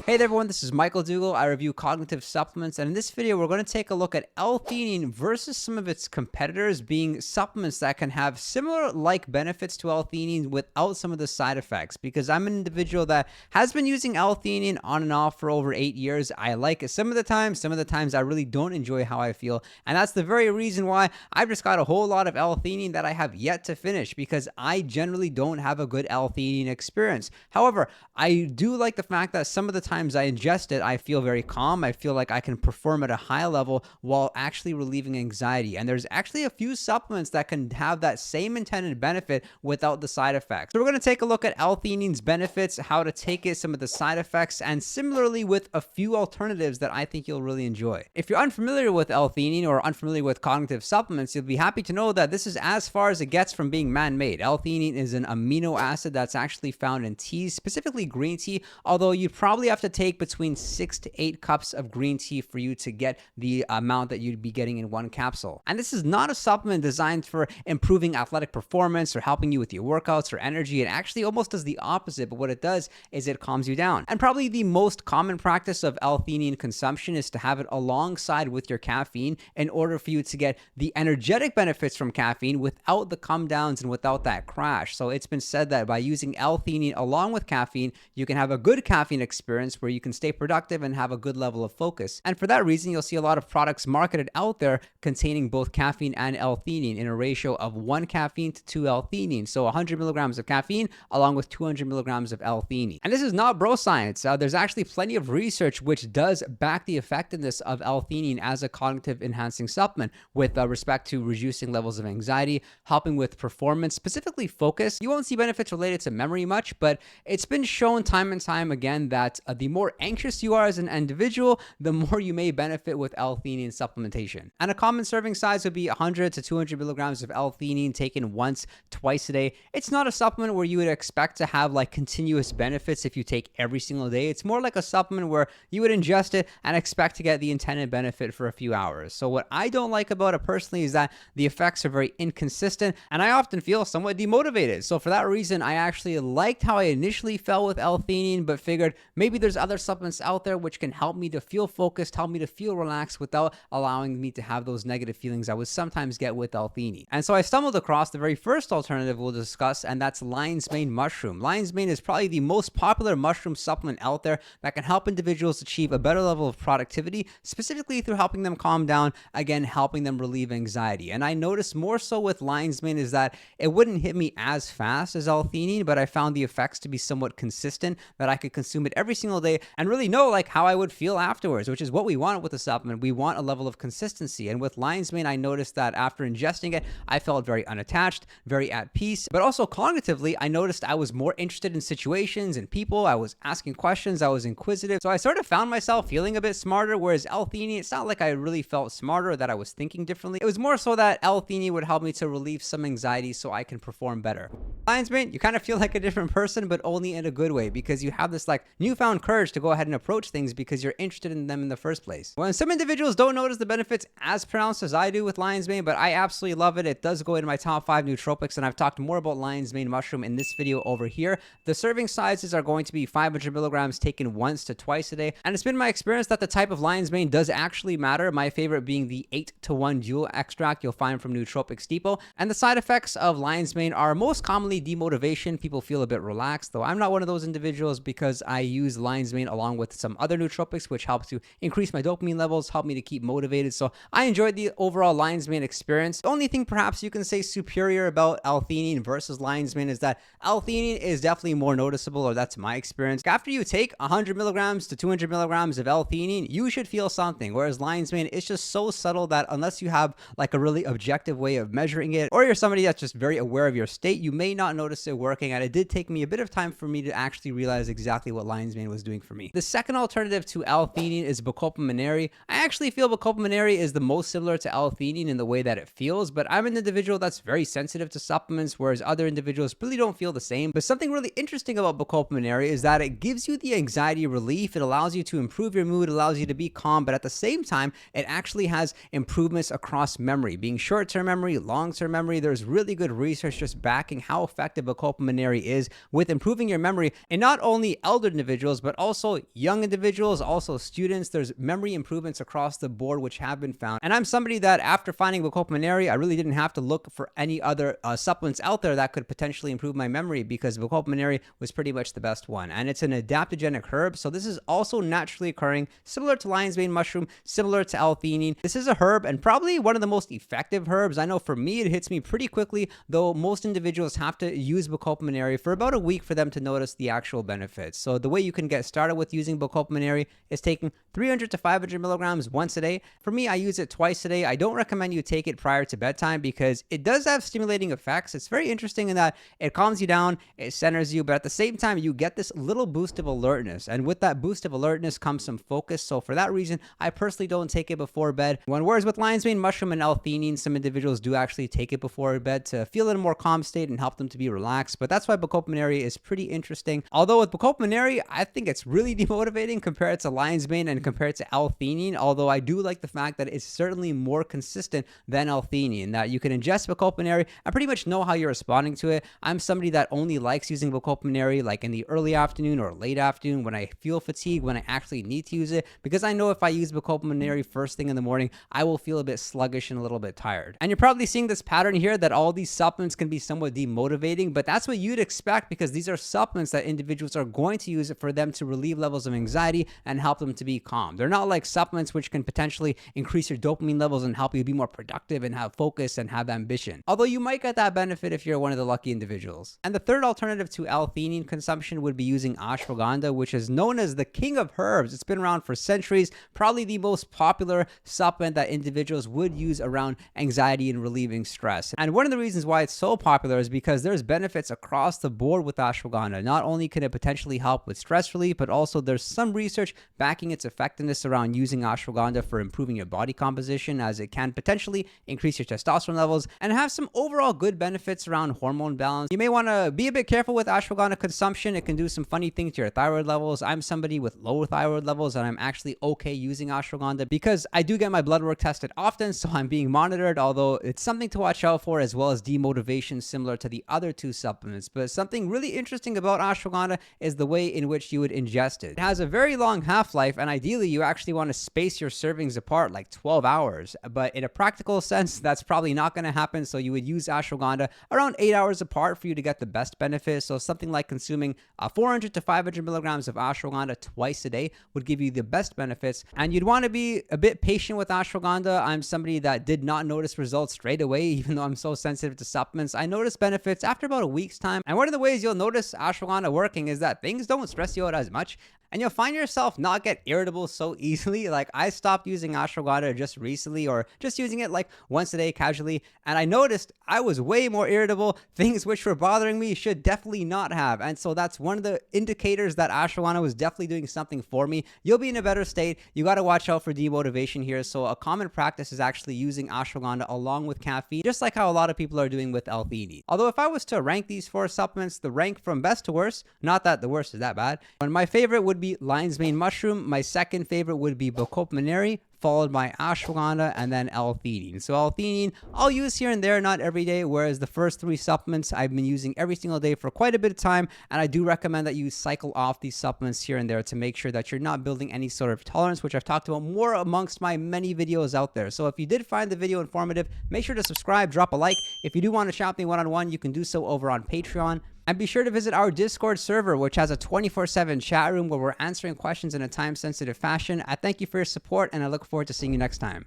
Hey there everyone, this is Michael Dougal. I review cognitive supplements, and in this video we're going to take a look at L-Theanine versus some of its competitors, being supplements that can have similar like benefits to L-Theanine without some of the side effects. Because I'm an individual that has been using L-Theanine on and off for over 8 years. I like it some of the times I really don't enjoy how I feel, and that's the very reason why I've just got a whole lot of L-Theanine that I have yet to finish, because I generally don't have a good L-Theanine experience. However, I do like the fact that some of the times I ingest it, I feel very calm. I feel like I can perform at a high level while actually relieving anxiety. And there's actually a few supplements that can have that same intended benefit without the side effects. So we're going to take a look at L-Theanine's benefits, how to take it, some of the side effects, and similarly with a few alternatives that I think you'll really enjoy. If you're unfamiliar with L-Theanine or unfamiliar with cognitive supplements, you'll be happy to know that this is as far as it gets from being man-made. L-Theanine is an amino acid that's actually found in teas, specifically green tea, although you probably have to take between 6 to 8 cups of green tea for you to get the amount that you'd be getting in one capsule. And this is not a supplement designed for improving athletic performance or helping you with your workouts or energy. It actually almost does the opposite, but what it does is it calms you down. And probably the most common practice of L-Theanine consumption is to have it alongside with your caffeine in order for you to get the energetic benefits from caffeine without the come downs and without that crash. So it's been said that by using L-Theanine along with caffeine, you can have a good caffeine experience where you can stay productive and have a good level of focus. And for that reason, you'll see a lot of products marketed out there containing both caffeine and L-Theanine in a ratio of 1 caffeine to 2 L-Theanine. So 100 milligrams of caffeine along with 200 milligrams of L-Theanine. And this is not bro science. There's actually plenty of research which does back the effectiveness of L-Theanine as a cognitive enhancing supplement with respect to reducing levels of anxiety, helping with performance, specifically focus. You won't see benefits related to memory much, but it's been shown time and time again that the more anxious you are as an individual, the more you may benefit with L-Theanine supplementation. And a common serving size would be 100 to 200 milligrams of L-Theanine taken once, twice a day. It's not a supplement where you would expect to have like continuous benefits if you take every single day. It's more like a supplement where you would ingest it and expect to get the intended benefit for a few hours. So what I don't like about it personally is that the effects are very inconsistent and I often feel somewhat demotivated. So for that reason, I actually liked how I initially felt with L-Theanine, but figured maybe there's other supplements out there which can help me to feel focused, help me to feel relaxed without allowing me to have those negative feelings I would sometimes get with L-Theanine. And so I stumbled across the very first alternative we'll discuss, and that's lion's mane mushroom. Lion's mane is probably the most popular mushroom supplement out there that can help individuals achieve a better level of productivity, specifically through helping them calm down, again, helping them relieve anxiety. And I noticed more so with lion's mane is that it wouldn't hit me as fast as L-Theanine, but I found the effects to be somewhat consistent, that I could consume it every single day and really know like how I would feel afterwards, which is what we want with a supplement. We want a level of consistency. And with lion's mane, I noticed that after ingesting it, I felt very unattached, very at peace, but also cognitively, I noticed I was more interested in situations and people. I was asking questions, I was inquisitive. So I sort of found myself feeling a bit smarter, whereas L-Theanine, it's not like I really felt smarter or that I was thinking differently. It was more so that L-Theanine would help me to relieve some anxiety so I can perform better. Lion's mane, you kind of feel like a different person, but only in a good way, because you have this like newfound courage to go ahead and approach things because you're interested in them in the first place. When some individuals don't notice the benefits as pronounced as I do with lion's mane, but I absolutely love it. It does go into my top 5 nootropics, and I've talked more about lion's mane mushroom in this video over here. The serving sizes are going to be 500 milligrams taken once to twice a day, and it's been my experience that the type of lion's mane does actually matter. My favorite being the 8-to-1 dual extract you'll find from Nootropics Depot. And the side effects of lion's mane are most commonly demotivation. People feel a bit relaxed, though I'm not one of those individuals because I use lion's mane along with some other nootropics which helps to increase my dopamine levels, help me to keep motivated. So I enjoyed the overall lion's mane experience. The only thing perhaps you can say superior about L-Theanine versus lion's mane is that L-Theanine is definitely more noticeable, or that's my experience. After you take 100 milligrams to 200 milligrams of L-Theanine, you should feel something, whereas lion's mane is just so subtle that unless you have like a really objective way of measuring it, or you're somebody that's just very aware of your state, you may not notice it working. And it did take me a bit of time for me to actually realize exactly what lion's mane was doing for me. The second alternative to L-Theanine is Bacopa monnieri. I actually feel Bacopa monnieri is the most similar to L-Theanine in the way that it feels, but I'm an individual that's very sensitive to supplements, whereas other individuals really don't feel the same. But something really interesting about Bacopa monnieri is that it gives you the anxiety relief. It allows you to improve your mood, allows you to be calm, but at the same time, it actually has improvements across memory, being short-term memory, long-term memory. There's really good research just backing how effective Bacopa monnieri is with improving your memory in not only elder individuals, but but also young individuals, also students. There's memory improvements across the board which have been found. And I'm somebody that after finding Bacopaminary, I really didn't have to look for any other supplements out there that could potentially improve my memory, because Bacopaminary was pretty much the best one. And it's an adaptogenic herb, so this is also naturally occurring, similar to lion's mane mushroom, similar to L-Theanine. This is a herb and probably one of the most effective herbs. I know for me it hits me pretty quickly, though most individuals have to use Bacopaminary for about a week for them to notice the actual benefits. So the way you can get started with using Bacopaminary is taking 300 to 500 milligrams once a day. For me, I use it twice a day. I don't recommend you take it prior to bedtime because it does have stimulating effects. It's very interesting in that it calms you down, it centers you, but at the same time, you get this little boost of alertness. And with that boost of alertness comes some focus. So for that reason, I personally don't take it before bed. Whereas with lion's mane mushroom and L-Theanine, some individuals do actually take it before bed to feel in a more calm state and help them to be relaxed. But that's why Bacopaminary is pretty interesting. Although with Bacopaminary, I think it's really demotivating compared to lion's mane and compared to L-Theanine. Although I do like the fact that it's certainly more consistent than L-Theanine, that you can ingest Bacopaminary and pretty much know how you're responding to it. I'm somebody that only likes using Bacopaminary like in the early afternoon or late afternoon when I feel fatigue, when I actually need to use it, because I know if I use Bacopaminary first thing in the morning, I will feel a bit sluggish and a little bit tired. And you're probably seeing this pattern here that all these supplements can be somewhat demotivating, but that's what you'd expect because these are supplements that individuals are going to use for them to relieve levels of anxiety and help them to be calm. They're not like supplements which can potentially increase your dopamine levels and help you be more productive and have focus and have ambition. Although you might get that benefit if you're one of the lucky individuals. And the third alternative to L-Theanine consumption would be using ashwagandha, which is known as the king of herbs. It's been around for centuries, probably the most popular supplement that individuals would use around anxiety and relieving stress. And one of the reasons why it's so popular is because there's benefits across the board with ashwagandha. Not only can it potentially help with stress relief, but also there's some research backing its effectiveness around using ashwagandha for improving your body composition, as it can potentially increase your testosterone levels and have some overall good benefits around hormone balance. You may want to be a bit careful with ashwagandha consumption. It can do some funny things to your thyroid levels. I'm somebody with low thyroid levels and I'm actually okay using ashwagandha because I do get my blood work tested often, so I'm being monitored, although it's something to watch out for, as well as demotivation similar to the other two supplements. But something really interesting about ashwagandha is the way in which you would ingest it. It has a very long half-life, and ideally you actually want to space your servings apart like 12 hours. But in a practical sense, that's probably not going to happen, so you would use ashwagandha around 8 hours apart for you to get the best benefit. So something like consuming 400 to 500 milligrams of ashwagandha twice a day would give you the best benefits. And you'd want to be a bit patient with ashwagandha. I'm somebody that did not notice results straight away, even though I'm so sensitive to supplements. I noticed benefits after about a week's time. And one of the ways you'll notice ashwagandha working is that things don't stress you out as much. And you'll find yourself not get irritable so easily. Like I stopped using ashwagandha just recently, or just using it like once a day casually. And I noticed I was way more irritable. Things which were bothering me should definitely not have. And so that's one of the indicators that ashwagandha was definitely doing something for me. You'll be in a better state. You got to watch out for demotivation here. So a common practice is actually using ashwagandha along with caffeine, just like how a lot of people are doing with L-Theanine. Although if I was to rank these four supplements, the rank from best to worst, not that the worst is that bad, and my favorite would be lion's mane mushroom. My second favorite would be Bacopaminary, followed by ashwagandha, and then L-Theanine. So L-Theanine I'll use here and there, not every day, whereas the first three supplements I've been using every single day for quite a bit of time, and I do recommend that you cycle off these supplements here and there to make sure that you're not building any sort of tolerance, which I've talked about more amongst my many videos out there. So if you did find the video informative, make sure to subscribe, drop a like. If you do want to chat with me one-on-one, you can do so over on Patreon. And be sure to visit our Discord server, which has a 24/7 chat room where we're answering questions in a time-sensitive fashion. I thank you for your support, and I look forward to seeing you next time.